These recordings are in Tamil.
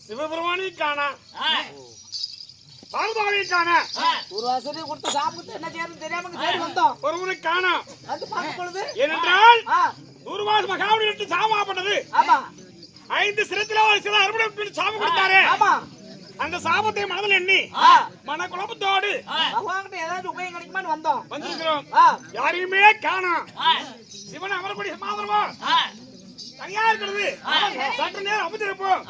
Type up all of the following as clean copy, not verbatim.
சிவபெருமானை காண பால்பாவை காண ஒரு வாசனை கொடுத்து சாப்பிட்டு என்ன செய்யறது தெரியாம தேடி வந்தோம். ஒருவரை காண அது பார்க்கும் பொழுது ஏனென்றால் நூறுவாஸ் மகாபலிக்கு சாபப்பட்டது. ஆமா 5 சிரத்தில ஒரு சில அறுபடை சாபம் கொடுத்தாரே. ஆமா அந்த சாபத்தை மனதில் எண்ணி மன குழப்பத்தோடு பகவான்கிட்ட ஏதாவது உபயோகம் கிடைக்குமான்னு வந்தோம். வந்திருக்கிறோம். யாரையுமே காணோம். சிவன் அமரக்கூடிய சமாதானமா தனியா இருக்கிறது. சற்று நேரம் அமர்ந்திருப்போம்.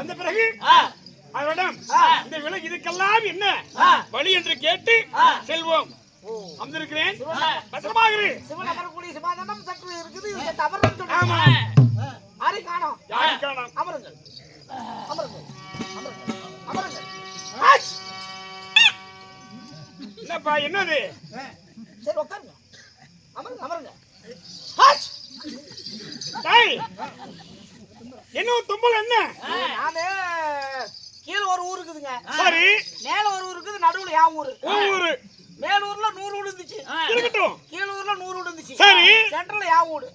வந்த பிறகு அவரிடம் இந்த விலை இதுக்கெல்லாம் என்ன வழி என்று கேட்டு செல்வோம். அமர்ந்திருக்கிறேன். பத்திரமாக சிவன் அமரக்கூடிய சமாதானம் சற்று இருக்குது. இது தவறுன்னு சொல்றாங்க. யாரை காணோம்? யாரை காணோம்? அமருங்கள் அமருங்கள் அமருங்கள் அமருங்கள். என்னப்பா என்னது? சரி உட்காருங்க. அமருங்க அமருங்க. என்ன தும்பல் என்ன? நானே கீழ ஒரு ஊர் இருக்குதுங்க. சரி. மேல ஒரு ஊர் இருக்குது. நடுவுல யா ஊரு. ஊரு. மேல ஊர்ல 100 வீடு இருந்துச்சு. இருக்கட்டும். கீழ ஊர்ல 100 வீடு இருந்துச்சு. சரி. சென்ட்ரல்ல யா ஊரு.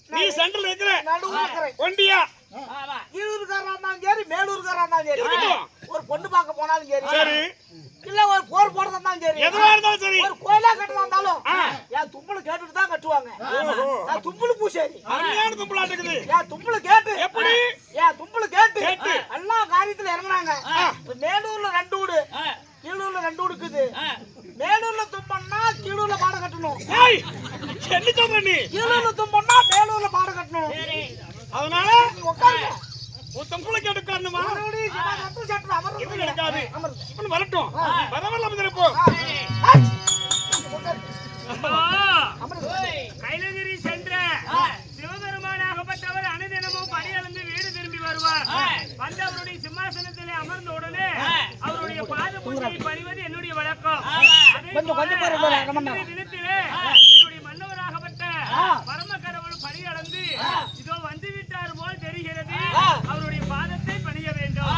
நீ சென்ட்ரல் இருக்கற. நடுவுல இருக்கறேன். ஒண்டியா. ஆமா. கீழூர்காரனா இருந்தாலும் சரி, மேலூர்காரனா இருந்தாலும் சரி. இருக்கட்டும். ஒரு பொண்ணு பார்க்க போனாலும் சரி. சரி. இல்ல ஒரு போர் போறதா இருந்தாலும் சரி. எதுவா இருந்தாலும் சரி. ஒரு கோயிலா கட்டறதா இருந்தாலும் யா தும்பல கேட்டுட்டு தான் கட்டுவாங்க. ஓஹோ. யா தும்பல பூசேரி. அருமையான தும்பலா இருக்குது. யா தும்பல கேட்டு. எப்படி? யா தும்பல கேட்டு. எல்லா காரியத்துல இறங்குறாங்க. மேலூர்ல 2 வீடு. கீழூர்ல 2 வீடு இருக்குது. மேலூர்ல தும்பன்னா கீழூர்ல பாட கட்டணும். ஏய் என்ன சொல்ற நீ? கீழூர்ல தும்பன்னா மேலூர்ல பாட கட்டணும். அதனால உட்காருங்க. ஒரு தும்பல கேட்டு காரணமா? மறுபடியும் சிவன் சற்று அமர்ந்து இது நடக்காது. அமர்ந்து. இப்ப வரட்டும். வரவல்ல அமர்ந்திருப்போம். கைலகிரி சென்ற சிவபெருமானாகப்பட்டவர் அனுதினமும் படியளந்து வீடு திரும்பி வருவார். வந்து அவருடைய சிம்மாசனத்திலே அமர்ந்த உடனே அவருடைய பாத பூஜையை பணிவது என்னுடைய வழக்கம். தினத்திலே என்னுடைய மன்னவராகப்பட்ட பரம கடவுள் படியளந்து இதோ வந்து விட்டார் போல் தெரிகிறது. அவருடைய பாதத்தை பணிய வேண்டும்.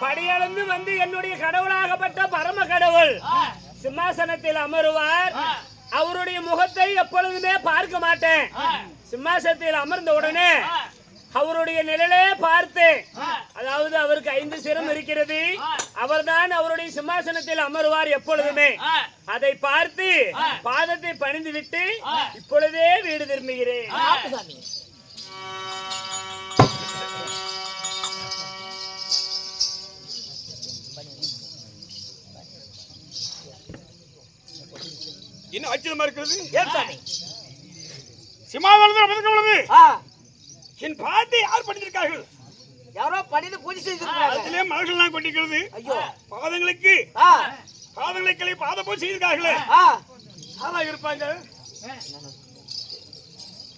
படியளந்து வந்து என்னுடைய கடவுளாகப்பட்ட பரம கடவுள் சிம்மாசனத்தில் அமருவார். அவருடைய முகத்தை எப்பொழுதுமே பார்க்க மாட்டேன். சிம்மாசனத்தில் அமர்ந்த உடனே அவருடைய நிழலே பார்த்து, அதாவது அவருக்கு 5 சிரம் இருக்கிறது, அவர்தான் அவருடைய சிம்மாசனத்தில் அமருவார் எப்பொழுதுமே. அதை பார்த்து பாதத்தை பணிந்து விட்டு இப்பொழுதே வீடு திரும்புகிறேன். என்ன ஆச்சரியமா இருக்கிறது? ஏன் சாமி? சிம்மாசனத்தில் அமர்ந்திருக்கும் பொழுது என் பாதத்தை யார் படித்திருக்கார்கள்? யாரோ படித்து பூஜை செய்திருக்காங்க. அதிலே மலர்கள்லாம் கொண்டிருக்கிறது. ஐயோ, பாதங்களுக்கு பாதங்களை பாத பூஜை செய்திருக்கார்களே, யாராக இருப்பாங்க?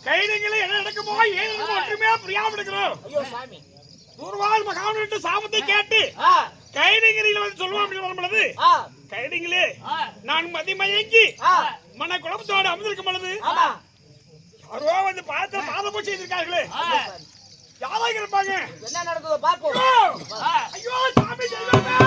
கைதிகளை என்ன நடக்குமோ ஏன் நடக்குமோ ஒன்றுமே புரியாமல் இருக்கிறோம். ஐயோ சாமி, தூர்வால் மகாவிட்டு சாபத்தை கேட்டு கைதிகளை வந்து சொல்லுவோம் அப்படின்னு வரும் பொழுது, கைதிகளே நான் மதிமயங்கி மன குழப்பத்தோடு அமர்ந்திருக்கும் பொழுது யாரோ வந்து பாத பூஜை செய்திருக்கார்களே, யாராக இருப்பாங்க? என்ன நடக்குதோ பார்ப்போம். ஐயோ சாமி தெய்வமே!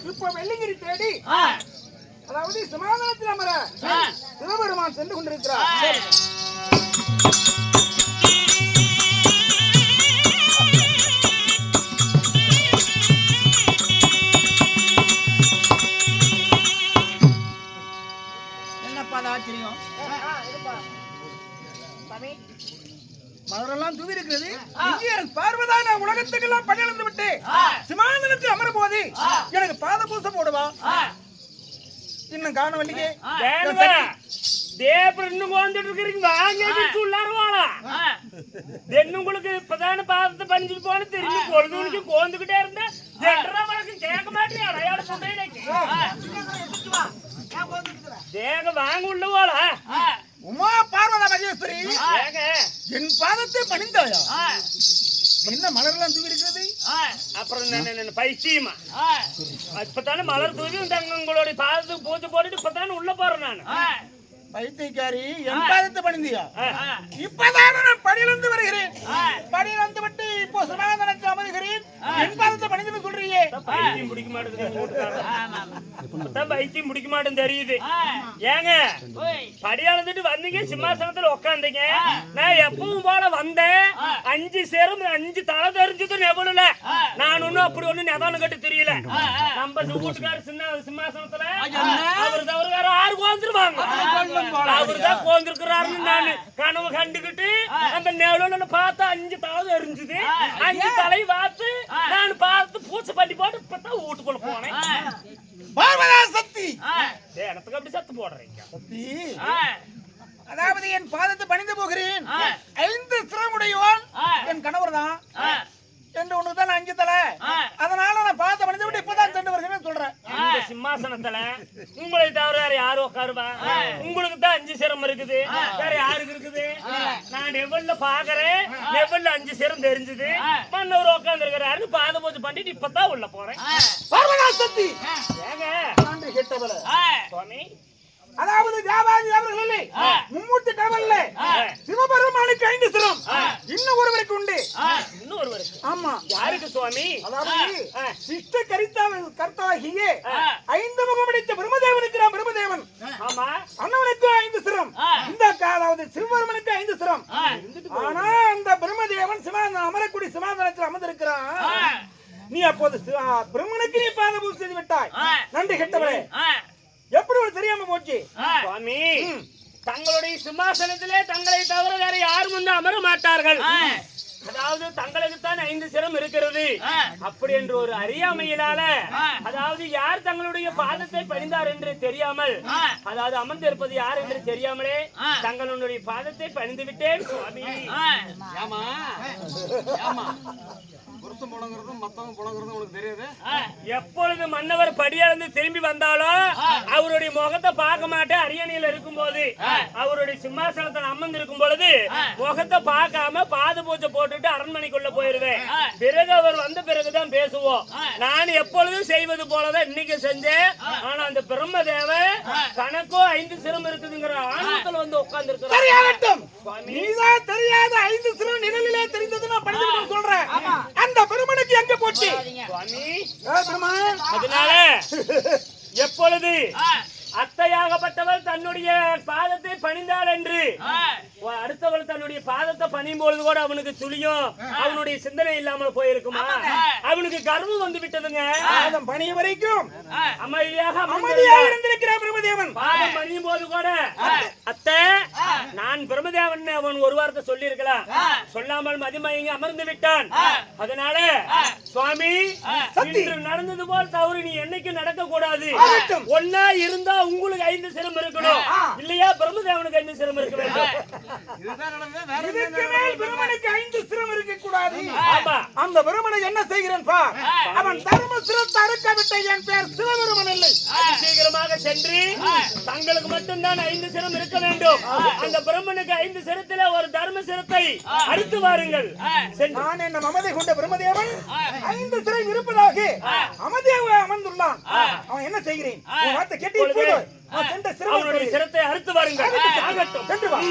இப்ப வெள்ளிங்கிரி தேடி அதாவது சமாதானத்தில் அமர சிவபெருமான் சென்று கொண்டிருக்கிறார். என்னப்பா ஆச்சரியம்? மலரெல்லாம் தூவி இருக்கிறது. பார்வதான உலகத்துக்கெல்லாம் பணியிழந்து விட்டு சிமாந்தனத்தில் அமர போது எனக்கு பாத பூசை போடுவா. இன்னும் காணவல்லியே தேவன்னு வந்துட்டு இருக்கிறீங்க. வாங்க உள்ளாருவாளா உங்களுக்கு இப்பதான பாதத்தை பஞ்சிட்டு போன தெரிஞ்சு பொழுதுக்கு கோந்துகிட்டே இருந்தா வழக்கம் கேட்க மாட்டேன். அடையாள சொல்றேன் தேக வாங்க உள்ளவாளா? உமா பார்வதா மகேஸ்வரி, என் பாதத்தை பணிந்தாயா? என்ன மலர்லாம் தூவி இருக்கிறது? அப்புறம் பைத்தியமா இப்பதானே மலர் தூவி உங்களுடைய பாதத்துக்கு பூஜை போட்டுட்டு இப்பதானே உள்ள போறேன் நான். பைத்தியக்காரி, என் பாதத்தை பணிந்தியா? இப்பதான் நான் படியிலிருந்து வருகிறேன். படியிலிருந்து விட்டு இப்போ சமாதானத்தில் அமர்கிறேன். என் பாதத்தை பணிந்து சொல்றீங்க. பைத்தியம் பிடிக்க மாட்டேங்குது. பைத்தியம் பிடிக்க மாட்டேன்னு தெரியுது. ஏங்க படியாளந்துட்டு வந்தீங்க, சிம்மாசனத்துல உட்காந்தீங்க. நான் எப்பவும் போல வந்தேன். 5 சேரும் 5 தலை தெரிஞ்சது நெவலுல. நான் ஒண்ணும் அப்படி ஒண்ணு நெதானு கட்டு தெரியல. நம்ம வீட்டுக்கார சிம்மாசனத்துல அவரு தவிர வேற 6 கோந்துருவாங்க. அவருதான் கோந்திருக்கிறாருன்னு நான் கனவு கண்டுகிட்டு அந்த நெவலுல பார்த்தா 5 தலை தெரிஞ்சது. 5 தலை பார்த்து நான் பார்த்து பூச்சை பண்ணி போட்டு இப்பதான் வீட்டுக்குள்ள போனேன். பார்வதா சக்தி, எனக்கு அப்படி சத்து போடுறீங்க. சக்தி, அதாவது என் பாதத்தை பணிந்து போகிறேன். 5 சிரமுடையவன் என் கணவர் தான் என்று ஒண்ணுதான் 5 தலை. அதனால நான் பாதத்தை பணிந்து விட்டு இப்பதான் சென்று வருகிறேன் சொல்றேன். இந்த சிம்மாசனத்துல உங்களை தவிர வேற யாரும் உட்காருவா? உங்களுக்கு தான் 5 சிரம் இருக்குது, வேற யாருக்கு இருக்குது? நான் நெவல்ல பாக்குறேன், நெவல்ல 5 சிரம் தெரிஞ்சது. மன்னவர் உட்கார்ந்து இருக்கிறாரு, பாத பூஜை பண்ணிட்டு இப்பதான் உள்ள போறேன். பார்வதா சக்தி, ஏங்க நன்றி கேட்டவள சுவாமி, அதாவது வியாபாரி அவர்களே மும்மூர்த்தி கடவுள்ல சிவபெருமானுக்கு 5 சிரம், இன்னும் ஒருவருக்கு உண்டு. இன்னும் ஒருவருக்கு? ஆமா. யாருக்கு சுவாமி? அதாவது சிஷ்ட கர்த்தாவாகிய 5 முகம் அடித்த பிரம்மதேவனுக்கு பிரம்மதேவன். ஆமா, அண்ணவனுக்கு 5 சிரம். இந்த அதாவது சிவபெருமனுக்கு 5 சிரம். ஆனா அந்த பிரம்மதேவன் அமரக்குடி சிமாந்தனத்தில் அமர்ந்திருக்கிறான். நீ அப்போது பிரம்மனுக்கு நீ பாத பூஜை செய்து விட்டாய். நன்றி கெட்டவளே, எப்படி ஒரு தெரியாம போச்சு? சுவாமி, தங்களுடைய சிம்மாசனத்திலே தங்களை தவிர வேற யாரும் வந்து அமர மாட்டார்கள். அதாவது தங்களுக்கு தான் 5 சிரம் இருக்கிறது. அப்படி என்று ஒரு அறியாமையினால, அதாவது யார் தங்களுடைய பாதத்தை பணிந்தார் என்று தெரியாமல், அதாவது அமர்ந்திருப்பது யார் என்று தெரியாமலே தங்களுடைய பாதத்தை பணிந்து விட்டேன் சுவாமி. எப்பொழுது மன்னவர் படியளந்து திரும்பி வந்தாலும் அவருடைய முகத்தை பார்க்க மாட்டேன். அரியணையில் இருக்கும் போது அவருடைய சிம்மாசனத்தில் அமர்ந்திருக்கும் பொழுது முகத்தை பார்க்காம பாத பூஜை போட்டுட்டு அரண்மனைக்குள்ள போயிருவேன். பிறகு அவர் வந்த பிறகுதான் பேசுவோம். நான் எப்பொழுதும் செய்வது போலதான் இன்னைக்கு செஞ்சேன். ஆனா அந்த பிரம்மதேவன் கணக்கும் 5 சிரம் இருக்குதுங்கிற ஆணவத்தில் வந்து உட்கார்ந்து இருக்கிறான். நீதான் தெரியாத 5 சிரம் நிழலிலே தெரிந்தது நான் படிச்சு சொல்றேன். அந்த பெருமனுக்கு எங்க போச்சு அதனால எப்பொழுது அத்தையாகப்பட்டவள் தன்னுடைய பாதத்தை பணிந்தாள் என்று அடுத்தவள் தன்னுடைய பாதத்தை பணியும் பொழுது கூட அவனுக்கு துளியும் அவனுடைய சிந்தனை இல்லாமல் போயிருக்குமா? அவனுக்கு கர்வம் வந்து விட்டதுங்க. பணிய வரைக்கும் அமைதியாக இருந்திருக்கிறான் பிரம்மதேவன். பாதம் பணியும் போது கூட அத்தை நான் பிரம்மதேவன் அவன் ஒரு வார்த்தை சொல்லி இருக்கலாம், சொல்லாமல் மதிமயங்கி அமர்ந்து விட்டான். அதனால சுவாமி, இன்று நடந்தது போல் தவறு நீ என்னைக்கு நடக்க கூடாது. ஒன்னா இருந்தா உங்களுக்கு 5 சிரம் இருக்கணும், இல்லையா பிரம்மதேவனுக்கு 5 சிரம் இருக்க வேண்டும். பிரம்மனுக்கு 5 சிரம் இருக்க கூடாது. அந்த பிரம்மனை என்ன செய்கிறேன் பா? அவன் தர்ம சிரத்தை அறுக்கவிட்ட என் பேர் சிவபெருமன் இல்லை. சீக்கிரமாக சென்று தங்களுக்கு மட்டும்தான் 5 சிரம் இருக்க வேண்டும். அந்த பிரம்மனுக்கு 5 சிரத்தில ஒரு தர்ம சிரத்தை அறுத்து வாருங்கள். நான் என்ன மமதை கொண்ட பிரம்மதேவன் 5 சிரம் இருப்பதாக அமதேவ அமர்ந்துள்ளான். அவன் என்ன செய்கிறேன்? வார்த்தை கேட்டு அவனுடைய சிரத்தை அறுத்து வாருங்கள். சென்று வா.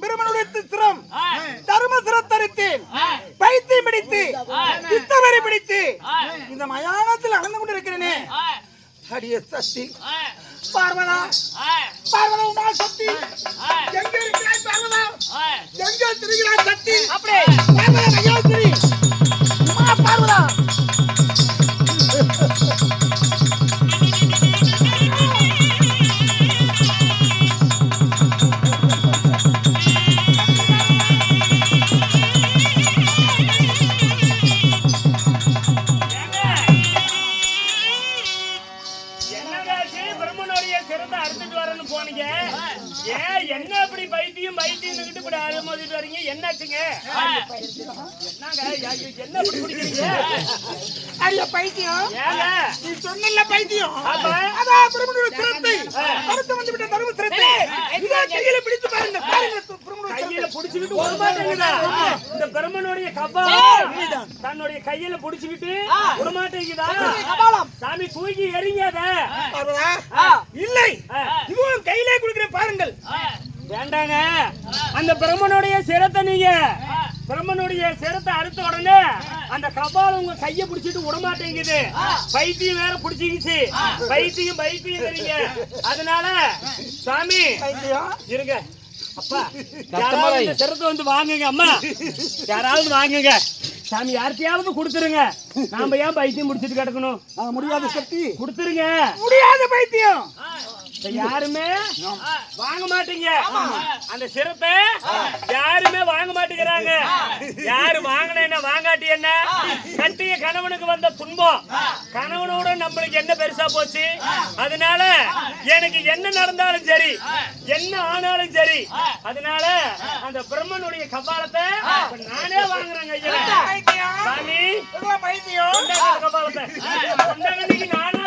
பிரம்மனுடைய சிரம் தர்ம சிரத்தரித்தேன் பைத்தியம் பிடித்து பித்தவரை பிடித்து இந்த மயானத்தில் அகழ்ந்து கொண்டிருக்கிறேனே. அடிய சக்தி பார்வதா, பார்வதா உமா சக்தி எங்க இருக்கிறாய் பார்வதா? எங்க திரிகிறாய் சக்தி? அப்படியே பார்வதா மயானத்திரி உமா பார்வதா. போனீங்க ஏன் என்ன அப்படி பைத்தியம் பைத்தியம் இப்படி மோதிட்டு வரீங்க? என்னாச்சுங்க? என்னங்க என்ன அப்படி குடிக்கிறீங்க? ஐயா பைத்தியம் ஏங்க நீ சொன்னல பைத்தியம் அதான் பிரம்மனுடைய சிரத்தை அடுத்து வந்து விட்ட தர்ம சிரத்தை இத கையில பிடிச்சு பாருங்க பாருங்க பிரம்மனுடைய கையில பிடிச்சிட்டு ஒரு மாட்டேங்குதா? இந்த பிரம்மனுடைய கபா தன்னுடைய கையில பிடிச்சிட்டு ஒரு மாட்டேங்குதா? சாமி தூக்கி எறிங்காத. இல்லை இதுவும் கையிலே குடுக்குறேன் பாருங்கள். வேண்டாங்க அந்த பிரம்மனுடைய சிரத்தை நீங்க பிரம்மனுடைய சிரத்தை அறுத்த உடனே அந்த கபால் உங்க கைய பிடிச்சிட்டு விடமாட்டேங்குது. பைத்தியம் வேற பிடிச்சிக்கிச்சு. பைத்தியம் பைத்தியம் தெரியுங்க. அதனால சாமி இருங்க அப்பா யாராவது இந்த சிரத்தை வந்து வாங்குங்க. அம்மா யாராவது வாங்குங்க. சாமி யார்கிட்டயாவது கொடுத்துருங்க. நாம ஏன் பைத்தியம் முடிச்சிட்டு கிடக்கணும்? முடியாத சக்தி கொடுத்துருங்க. முடியாத பைத்தியம் யாருமே வாங்க மாட்டீங்க. அந்த சிரத்தை யாருமே வாங்க மாட்டேங்கிறாங்க. யாரு வாங்கின வாங்காட்டி என்ன? கட்டிய கணவனுக்கு வந்த துன்பம் கணவனோட நம்மளுக்கு என்ன பெருசா போச்சு? அதனால எனக்கு என்ன நடந்தாலும் சரி என்ன ஆனாலும் சரி அதனால அந்த பிரம்மனுடைய கபாலத்தை நானே வாங்குறேங்க. ஐயா சாமி பைத்தியம் கபாலத்தை நானே